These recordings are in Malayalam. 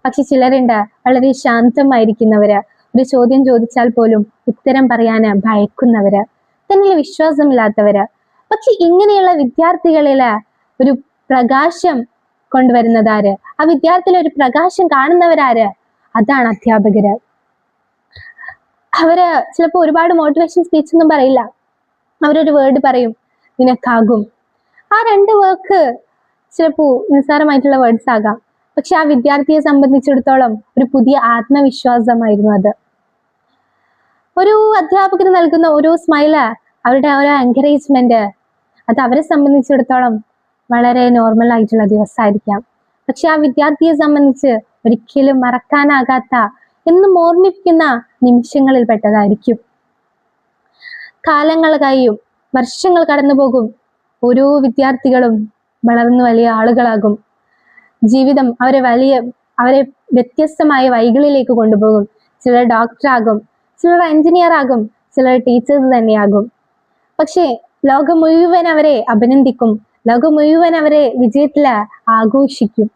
പക്ഷെ ചിലരുണ്ട് വളരെ ശാന്തമായിരിക്കുന്നവര്, ഒരു ചോദ്യം ചോദിച്ചാൽ പോലും ഉത്തരം പറയാന് ഭയക്കുന്നവര്, തന്നിൽ വിശ്വാസമില്ലാത്തവര്. പക്ഷെ ഇങ്ങനെയുള്ള വിദ്യാർത്ഥികളില് ഒരു പ്രകാശം കൊണ്ടുവരുന്നതാര്? ആ വിദ്യാർത്ഥിയിൽ ഒരു പ്രകാശം കാണുന്നവരാര്? അതാണ് അധ്യാപകര്. അവര് ചിലപ്പോ ഒരുപാട് മോട്ടിവേഷൻ സ്പീച്ച് ഒന്നും പറയില്ല. അവരൊരു വേർഡ് പറയും, നിനക്കാകും. ആ 2 വാക്ക് ചിലപ്പോ നിസ്സാരമായിട്ടുള്ള വേർഡ്സ് ആകാം, പക്ഷെ ആ വിദ്യാർത്ഥിയെ സംബന്ധിച്ചിടത്തോളം ഒരു പുതിയ ആത്മവിശ്വാസമായിരുന്നു അത്. ഒരു അധ്യാപകന് നൽകുന്ന ഓരോ സ്മൈല്, അവരുടെ ഓരോ എൻകറേജ്മെന്റ്, അത് അവരെ സംബന്ധിച്ചിടത്തോളം വളരെ നോർമൽ ആയിട്ടുള്ള ദിവസമായിരിക്കാം. പക്ഷെ ആ വിദ്യാർത്ഥിയെ സംബന്ധിച്ച് ഒരിക്കലും മറക്കാനാകാത്ത, എന്നും ഓർമ്മിപ്പിക്കുന്ന നിമിഷങ്ങളിൽ പെട്ടതായിരിക്കും. കാലങ്ങൾ കഴിയും, വർഷങ്ങൾ കടന്നു പോകും, ഓരോ വിദ്യാർത്ഥികളും വളർന്നു വലിയ ആളുകളാകും. ജീവിതം അവരെ വ്യത്യസ്തമായ വഴികളിലേക്ക് കൊണ്ടുപോകും. ചിലർ ഡോക്ടറാകും, ചിലർ എഞ്ചിനീയർ ആകും, ചിലർ ടീച്ചേഴ്സ് തന്നെയാകും. പക്ഷേ ലോകം മുഴുവൻ അവരെ അഭിനന്ദിക്കും, ലോകം മുഴുവൻ അവരെ വിജയത്തില് ആഘോഷിക്കും.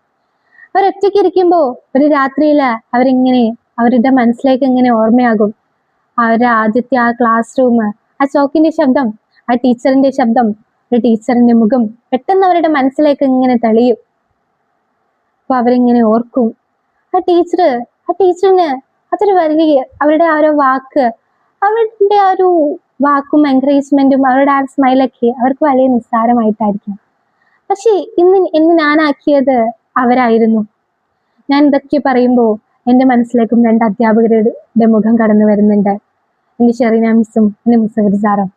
അവരൊറ്റയ്ക്ക് ഇരിക്കുമ്പോ ഒരു രാത്രിയില് അവരിങ്ങനെ അവരുടെ മനസ്സിലേക്ക് ഇങ്ങനെ ഓർമ്മയാകും അവരുടെ ആദ്യത്തെ ആ ക്ലാസ് റൂം, ആ ചോക്കിന്റെ ശബ്ദം, ആ ടീച്ചറിന്റെ ശബ്ദം, ഒരു ടീച്ചറിന്റെ മുഖം പെട്ടെന്ന് അവരുടെ മനസ്സിലേക്ക് ഇങ്ങനെ തെളിയും. അപ്പൊ അവരിങ്ങനെ ഓർക്കും, ആ ടീച്ചറിന് അതൊരു വലിയ അവരുടെ ആ ഒരു വാക്ക്, അവരുടെ ആ ഒരു വാക്കും എൻകറേജ്മെന്റും അവരുടെ ആ സ്മൈലൊക്കെ അവർക്ക് വലിയ നിസ്സാരമായിട്ടായിരിക്കും. പക്ഷെ ഇന്ന് ഞാനാക്കിയത് അവരായിരുന്നു. ഞാൻ ഇതൊക്കെ പറയുമ്പോ എൻ്റെ മനസ്സിലേക്കും 2 അധ്യാപകരുടെ മുഖം കടന്നു വരുന്നുണ്ട്. എൻ്റെ ഷെറീന മിസ്സും എൻ്റെ മുസഫിർ സാറും.